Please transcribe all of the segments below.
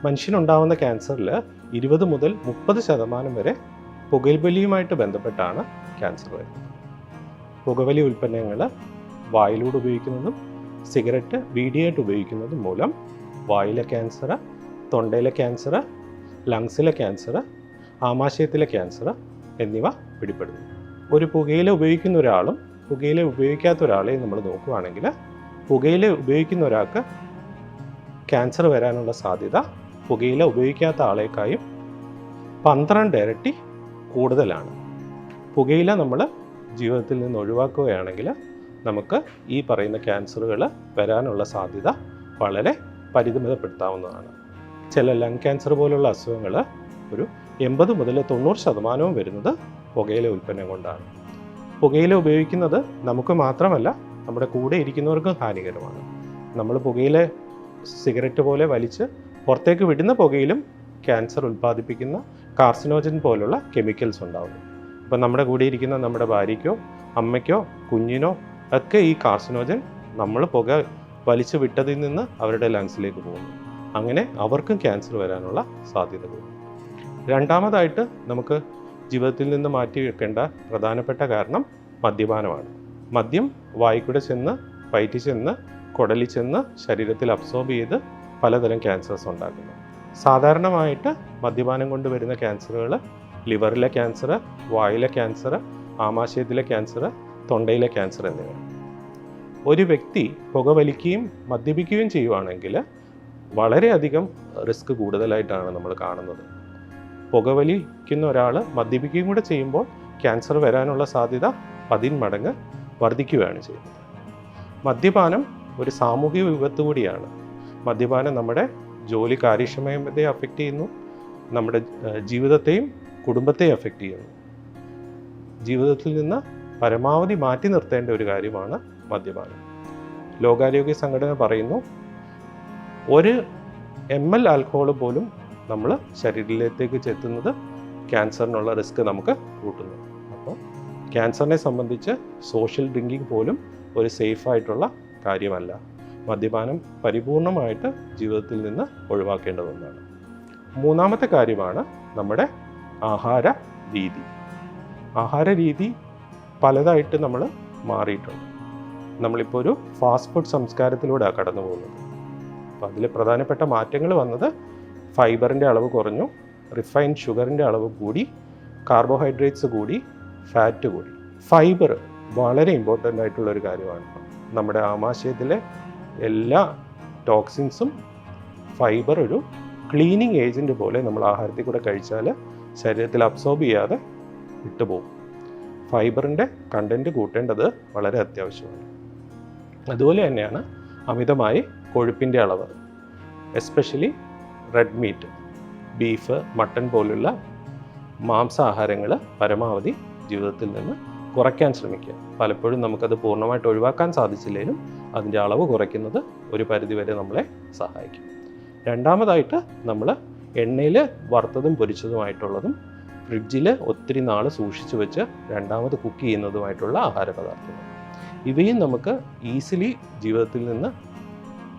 മനുഷ്യനുണ്ടാവുന്ന ക്യാൻസറിൽ 20 മുതൽ 30% വരെ പുകവലിയുമായിട്ട് ബന്ധപ്പെട്ടാണ് ക്യാൻസർ വരുന്നത്. പുകവലി ഉൽപ്പന്നങ്ങൾ വായിലൂടെ ഉപയോഗിക്കുന്നതും സിഗരറ്റ് ബീഡിയായിട്ട് ഉപയോഗിക്കുന്നതും മൂലം വായിലെ ക്യാൻസർ, തൊണ്ടയിലെ ക്യാൻസർ, ലങ്സിലെ ക്യാൻസർ, ആമാശയത്തിലെ ക്യാൻസർ എന്നിവ പിടിപ്പെടുന്നു. ഒരു പുകയില ഉപയോഗിക്കുന്ന ഒരാളും പുകയില ഉപയോഗിക്കാത്ത ഒരാളെയും നമ്മൾ നോക്കുകയാണെങ്കിൽ പുകയില ഉപയോഗിക്കുന്ന ഒരാൾക്ക് ക്യാൻസർ വരാനുള്ള സാധ്യത പുകയില ഉപയോഗിക്കാത്ത ആളേക്കായും 12 ഇരട്ടി കൂടുതലാണ്. പുകയില നമ്മൾ ജീവിതത്തിൽ നിന്ന് ഒഴിവാക്കുകയാണെങ്കിൽ നമുക്ക് ഈ പറയുന്ന ക്യാൻസറുകൾ വരാനുള്ള സാധ്യത വളരെ പരിമിതപ്പെടുത്താവുന്നതാണ്. ചില ലങ് ക്യാൻസർ പോലുള്ള അസുഖങ്ങൾ ഒരു 80 മുതൽ 90% വരുന്നത് പുകയില ഉൽപ്പന്നം കൊണ്ടാണ്. പുകയില ഉപയോഗിക്കുന്നത് നമുക്ക് മാത്രമല്ല നമ്മുടെ കൂടെ ഇരിക്കുന്നവർക്കും ഹാനികരമാണ്. നമ്മൾ പുകയില സിഗരറ്റ് പോലെ വലിച്ച് പുറത്തേക്ക് വിടുന്ന പുകയിലും ക്യാൻസർ ഉൽപ്പാദിപ്പിക്കുന്ന കാർസിനോജൻ പോലുള്ള കെമിക്കൽസ് ഉണ്ടാകുന്നു. അപ്പം നമ്മുടെ കൂടെ ഇരിക്കുന്ന നമ്മുടെ ഭാര്യയ്ക്കോ അമ്മയ്ക്കോ കുഞ്ഞിനോ ഒക്കെ ഈ കാർസിനോജൻ നമ്മൾ പുക വലിച്ചു വിട്ടതിൽ നിന്ന് അവരുടെ ലങ്സിലേക്ക് പോകുന്നു. അങ്ങനെ അവർക്കും ക്യാൻസർ വരാനുള്ള സാധ്യത കൂടുന്നു. രണ്ടാമതായിട്ട് നമുക്ക് ജീവിതത്തിൽ നിന്ന് മാറ്റി വെക്കേണ്ട പ്രധാനപ്പെട്ട കാരണം മദ്യപാനമാണ്. മദ്യം വായിക്കൂടെ ചെന്ന് വയറ്റിൽ ചെന്ന് കുടലിൽ ചെന്ന് ശരീരത്തിൽ അബ്സോർബ് ചെയ്ത് പലതരം ക്യാൻസേഴ്സ് ഉണ്ടാക്കുന്നു. സാധാരണമായിട്ട് മദ്യപാനം കൊണ്ട് വരുന്ന ക്യാൻസറുകൾ ലിവറിലെ ക്യാൻസർ, വായിലെ ക്യാൻസർ, ആമാശയത്തിലെ ക്യാൻസർ, തൊണ്ടയിലെ ക്യാൻസർ എന്നിവയാണ്. ഒരു വ്യക്തി പുകവലിക്കുകയും മദ്യപിക്കുകയും ചെയ്യുവാണെങ്കിൽ വളരെയധികം റിസ്ക് കൂടുതലായിട്ടാണ് നമ്മൾ കാണുന്നത്. പുകവലിക്കുന്ന ഒരാൾ മദ്യപിക്കുകയും കൂടെ ചെയ്യുമ്പോൾ ക്യാൻസർ വരാനുള്ള സാധ്യത 10 മടങ്ങ് വർദ്ധിക്കുകയാണ് ചെയ്യുന്നത്. മദ്യപാനം ഒരു സാമൂഹിക വിപത്ത് കൂടിയാണ്. മദ്യപാനം നമ്മുടെ ജോലി കാര്യക്ഷമതയെ അഫക്റ്റ് ചെയ്യുന്നു, നമ്മുടെ ജീവിതത്തെയും കുടുംബത്തെയും അഫക്റ്റ് ചെയ്യുന്നു. ജീവിതത്തിൽ നിന്ന് പരമാവധി മാറ്റി നിർത്തേണ്ട ഒരു കാര്യമാണ് മദ്യപാനം. ലോകാരോഗ്യ സംഘടന പറയുന്നു 1 ml ആൽക്കഹോൾ പോലും നമ്മൾ ശരീരത്തിലേക്ക് ചെത്തുന്നത് ക്യാൻസറിനുള്ള റിസ്ക് നമുക്ക് കൂട്ടുന്നു. അപ്പോൾ ക്യാൻസറിനെ സംബന്ധിച്ച് സോഷ്യൽ ഡ്രിങ്കിങ് പോലും ഒരു സേഫായിട്ടുള്ള കാര്യമല്ല. മദ്യപാനം പരിപൂർണമായിട്ട് ജീവിതത്തിൽ നിന്ന് ഒഴിവാക്കേണ്ടത് ഒന്നാണ്. മൂന്നാമത്തെ കാര്യമാണ് നമ്മുടെ ആഹാര രീതി. ആഹാര രീതി പലതായിട്ട് നമ്മൾ മാറിയിട്ടുണ്ട്. നമ്മളിപ്പോൾ ഒരു ഫാസ്റ്റ് ഫുഡ് സംസ്കാരത്തിലൂടെയാണ് കടന്നു പോകുന്നത്. അപ്പോൾ അതിൽ പ്രധാനപ്പെട്ട മാറ്റങ്ങൾ വന്നത് ഫൈബറിൻ്റെ അളവ് കുറഞ്ഞു, റിഫൈൻഡ് ഷുഗറിൻ്റെ അളവ് കൂടി, കാർബോഹൈഡ്രേറ്റ്സ് കൂടി, ഫാറ്റ് കൂടി. ഫൈബർ വളരെ ഇമ്പോർട്ടൻ്റ് ആയിട്ടുള്ളൊരു കാര്യമാണ്. നമ്മുടെ ആമാശയത്തിലെ എല്ലാ ടോക്സിൻസും ഫൈബർ ഒരു ക്ലീനിങ് ഏജൻറ്റ് പോലെ നമ്മൾ ആഹാരത്തിൽ കൂടെ കഴിച്ചാൽ ശരീരത്തിൽ അബ്സോർബ് ചെയ്യാതെ വിട്ടുപോകും. ഫൈബറിൻ്റെ കണ്ടൻറ്റ് കൂട്ടേണ്ടത് വളരെ അത്യാവശ്യമാണ്. അതുപോലെ തന്നെയാണ് അമിതമായി കൊഴുപ്പിൻ്റെ അളവ്, especially red meat, beef, mutton പോലുള്ള മാംസാഹാരങ്ങൾ പരമാവധി ജീവിതത്തിൽ നിന്ന് കുറയ്ക്കാൻ ശ്രമിക്കുക. പലപ്പോഴും നമുക്കത് പൂർണ്ണമായിട്ട് ഒഴിവാക്കാൻ സാധിച്ചില്ലെങ്കിലും അതിൻ്റെ അളവ് കുറയ്ക്കുന്നത് ഒരു പരിധിവരെ നമ്മളെ സഹായിക്കും. രണ്ടാമതായിട്ട് നമ്മൾ എണ്ണയിൽ വറുത്തതും പൊരിച്ചതുമായിട്ടുള്ളതും ഫ്രിഡ്ജിൽ ഒത്തിരി നാൾ സൂക്ഷിച്ചു വെച്ച് രണ്ടാമത് കുക്ക് ചെയ്യുന്നതുമായിട്ടുള്ള ആഹാര പദാർത്ഥങ്ങൾ, ഇവയും നമുക്ക് ഈസിലി ജീവിതത്തിൽ നിന്ന്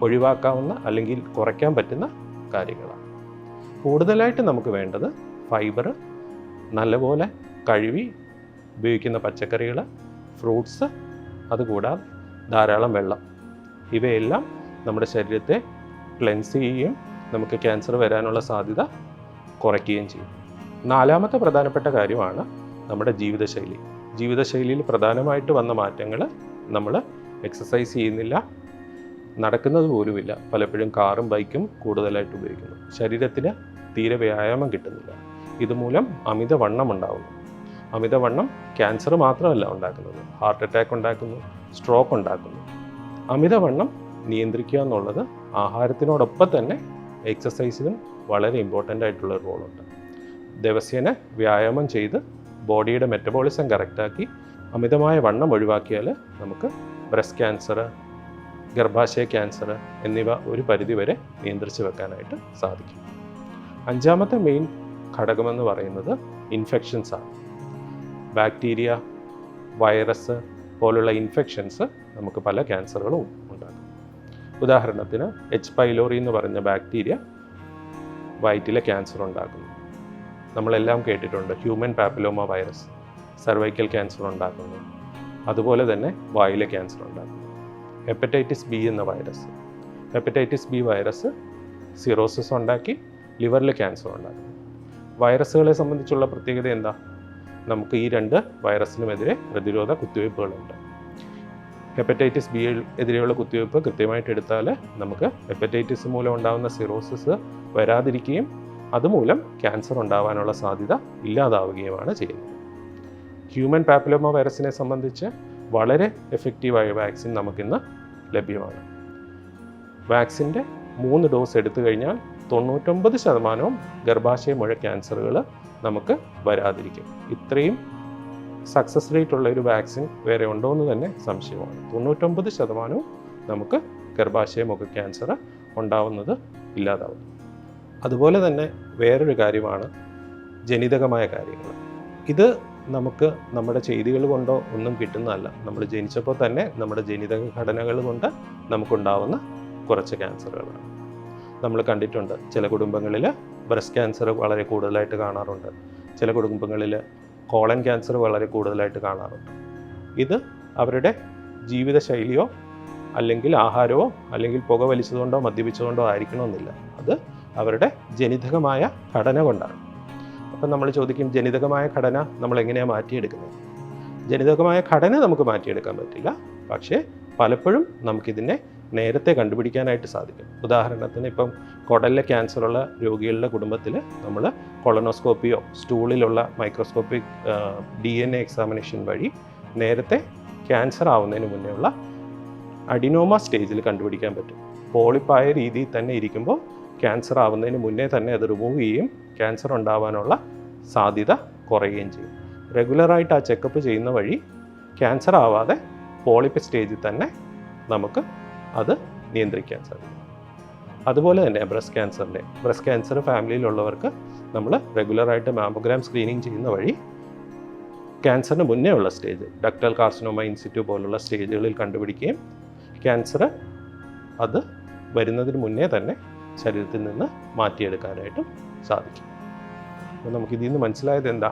ഒഴിവാക്കാവുന്ന അല്ലെങ്കിൽ കുറയ്ക്കാൻ പറ്റുന്ന കാര്യങ്ങളാണ്. കൂടുതലായിട്ട് നമുക്ക് വേണ്ടത് ഫൈബർ, നല്ലപോലെ കഴുകി ഉപയോഗിക്കുന്ന പച്ചക്കറികൾ, ഫ്രൂട്ട്സ്, അതുകൂടാതെ ധാരാളം വെള്ളം, ഇവയെല്ലാം നമ്മുടെ ശരീരത്തെ ക്ലെൻസ് ചെയ്യുകയും നമുക്ക് ക്യാൻസർ വരാനുള്ള സാധ്യത കുറയ്ക്കുകയും ചെയ്യും. നാലാമത്തെ പ്രധാനപ്പെട്ട കാര്യമാണ് നമ്മുടെ ജീവിതശൈലി. ജീവിതശൈലിയിൽ പ്രധാനമായിട്ട് വന്ന മാറ്റങ്ങൾ, നമ്മൾ എക്സസൈസ് ചെയ്യുന്നില്ല, നടക്കുന്നത് പോലുമില്ല, പലപ്പോഴും കാറും ബൈക്കും കൂടുതലായിട്ട് ഉപയോഗിക്കുന്നു, ശരീരത്തിന് തീരെ വ്യായാമം കിട്ടുന്നില്ല. ഇതുമൂലം അമിതവണ്ണം ഉണ്ടാകുന്നു. അമിതവണ്ണം ക്യാൻസർ മാത്രമല്ല ഉണ്ടാക്കുന്നത്, ഹാർട്ട് അറ്റാക്ക് ഉണ്ടാക്കുന്നു, സ്ട്രോക്ക് ഉണ്ടാക്കുന്നു. അമിതവണ്ണം നിയന്ത്രിക്കുക എന്നുള്ളത് ആഹാരത്തിനോടൊപ്പം തന്നെ എക്സസൈസിനും വളരെ ഇമ്പോർട്ടൻ്റ് ആയിട്ടുള്ള റോളുണ്ട്. ദിവസേന വ്യായാമം ചെയ്ത് ബോഡിയുടെ മെറ്റബോളിസം കറക്റ്റാക്കി അമിതമായ വണ്ണം ഒഴിവാക്കിയാൽ നമുക്ക് ബ്രസ്റ്റ് ക്യാൻസർ, ഗർഭാശയ ക്യാൻസർ എന്നിവ ഒരു പരിധിവരെ നിയന്ത്രിച്ച് വെക്കാനായിട്ട് സാധിക്കും. അഞ്ചാമത്തെ മെയിൻ ഘടകമെന്ന് പറയുന്നത് ഇൻഫെക്ഷൻസാണ്. ബാക്ടീരിയ, വൈറസ് പോലുള്ള ഇൻഫെക്ഷൻസ് നമുക്ക് പല ക്യാൻസറുകളും ഉണ്ടാക്കും. ഉദാഹരണത്തിന് H. പൈലോറി എന്ന് പറഞ്ഞ ബാക്ടീരിയ വയറ്റിലെ ക്യാൻസർ ഉണ്ടാക്കുന്നു. നമ്മളെല്ലാം കേട്ടിട്ടുണ്ട് human papilloma virus cervical cancer ഉണ്ടാക്കുന്നു. അതുപോലെ തന്നെ വായിലെ ക്യാൻസർ ഉണ്ടാക്കുന്നു. ഹെപ്പറ്റൈറ്റിസ് ബി എന്ന ഹെപ്പറ്റൈറ്റിസ് ബി വൈറസ് സിറോസിസ് ഉണ്ടാക്കി ലിവറിലെ ക്യാൻസർ ഉണ്ടാക്കുന്നു. വൈറസുകളെ സംബന്ധിച്ചുള്ള പ്രത്യേകത എന്താ? നമുക്ക് ഈ 2 വൈറസിനുമെതിരെ പ്രതിരോധ കുത്തിവയ്പ്പുകളുണ്ട്. ഹെപ്പറ്റൈറ്റിസ് ബി എതിരെയുള്ള കുത്തിവയ്പ്പ് കൃത്യമായിട്ട് എടുത്താൽ നമുക്ക് ഹെപ്പറ്റൈറ്റിസ് മൂലം ഉണ്ടാകുന്ന സിറോസിസ് വരാതിരിക്കുകയും അതുമൂലം ക്യാൻസർ ഉണ്ടാകാനുള്ള സാധ്യത ഇല്ലാതാവുകയുമാണ് ചെയ്യുന്നത്. ഹ്യൂമൻ പാപ്പിലോമ വൈറസിനെ സംബന്ധിച്ച് വളരെ എഫക്റ്റീവായ വാക്സിൻ നമുക്കിന്ന് ലഭ്യമാണ്. വാക്സിൻ്റെ 3 ഡോസ് എടുത്തു കഴിഞ്ഞാൽ 99% ഗർഭാശയ മുഴ ക്യാൻസറുകൾ നമുക്ക് വരാതിരിക്കും. ഇത്രയും സക്സസ് റേറ്റ് ഉള്ള ഒരു വാക്സിൻ വേറെ ഉണ്ടോ എന്ന് തന്നെ സംശയമാണ്. 99% നമുക്ക് ഗർഭാശയ മുഖ ക്യാൻസർ ഉണ്ടാവുന്നത് ഇല്ലാതാവും. അതുപോലെ തന്നെ വേറൊരു കാര്യമാണ് ജനിതകമായ കാര്യങ്ങൾ. ഇത് നമുക്ക് നമ്മുടെ ചെയ്തികൾ കൊണ്ടോ ഒന്നും കിട്ടുന്നതല്ല. നമ്മൾ ജനിച്ചപ്പോൾ തന്നെ നമ്മുടെ ജനിതക ഘടനകൾ കൊണ്ട് നമുക്കുണ്ടാവുന്ന കുറച്ച് ക്യാൻസറുകളാണ്. നമ്മൾ കണ്ടിട്ടുണ്ട് ചില കുടുംബങ്ങളിൽ ബ്രസ്റ്റ് ക്യാൻസർ വളരെ കൂടുതലായിട്ട് കാണാറുണ്ട്. ചില കുടുംബങ്ങളിൽ കോളൻ ക്യാൻസർ വളരെ കൂടുതലായിട്ട് കാണാറുണ്ട്. ഇത് അവരുടെ ജീവിതശൈലിയോ അല്ലെങ്കിൽ ആഹാരമോ അല്ലെങ്കിൽ പുക വലിച്ചതുകൊണ്ടോ മദ്യപിച്ചതുകൊണ്ടോ ആയിരിക്കണമെന്നില്ല. അത് അവരുടെ ജനിതകമായ ഘടന കൊണ്ടാണ്. അപ്പം നമ്മൾ ചോദിക്കും, ജനിതകമായ ഘടന നമ്മൾ എങ്ങനെയാണ് മാറ്റിയെടുക്കുന്നത്? ജനിതകമായ ഘടന നമുക്ക് മാറ്റിയെടുക്കാൻ പറ്റില്ല, പക്ഷേ പലപ്പോഴും നമുക്കിതിനെ നേരത്തെ കണ്ടുപിടിക്കാനായിട്ട് സാധിക്കും. ഉദാഹരണത്തിന് ഇപ്പം കുടലിലെ ക്യാൻസറുള്ള രോഗികളുടെ കുടുംബത്തിൽ നമ്മൾ കൊളനോസ്കോപ്പിയോ സ്റ്റൂളിലുള്ള മൈക്രോസ്കോപ്പിക് DNA എക്സാമിനേഷൻ വഴി നേരത്തെ ക്യാൻസർ ആവുന്നതിന് മുന്നേ ഉള്ള അഡിനോമ സ്റ്റേജിൽ കണ്ടുപിടിക്കാൻ പറ്റും. പോളിപ്പായ രീതിയിൽ തന്നെ ഇരിക്കുമ്പോൾ ക്യാൻസർ ആവുന്നതിന് മുന്നേ തന്നെ അത് റിമൂവ് ചെയ്യുകയും ക്യാൻസർ ഉണ്ടാവാനുള്ള സാധ്യത കുറയുകയും ചെയ്യും. റെഗുലറായിട്ട് ആ ചെക്കപ്പ് ചെയ്യുന്ന വഴി ക്യാൻസർ ആവാതെ പോളിപ്പ് സ്റ്റേജിൽ തന്നെ നമുക്ക് അത് നിയന്ത്രിക്കാൻ സാധിക്കും. അതുപോലെ തന്നെ ബ്രസ്റ്റ് ക്യാൻസർ ഫാമിലിയിലുള്ളവർക്ക് നമ്മൾ റെഗുലറായിട്ട് മാമോഗ്രാം സ്ക്രീനിങ് ചെയ്യുന്ന വഴി ക്യാൻസറിന് മുന്നേ ഉള്ള സ്റ്റേജ്, ഡക്ടൽ കാർസിനോമ ഇൻസിറ്റു പോലുള്ള സ്റ്റേജുകളിൽ കണ്ടുപിടിക്കുകയും ക്യാൻസർ അത് വരുന്നതിന് മുന്നേ തന്നെ ശരീരത്തിൽ നിന്ന് മാറ്റിയെടുക്കാനായിട്ടും സാധിക്കും. അപ്പോൾ നമുക്കിതിൽ നിന്ന് മനസ്സിലായത് എന്താ?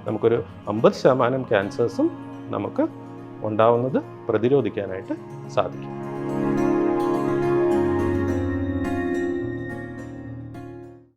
നമുക്കൊരു 50% ക്യാൻസേഴ്സും നമുക്ക് ഉണ്ടാവുന്നത് പ്രതിരോധിക്കാനായിട്ട് സാധിക്കും.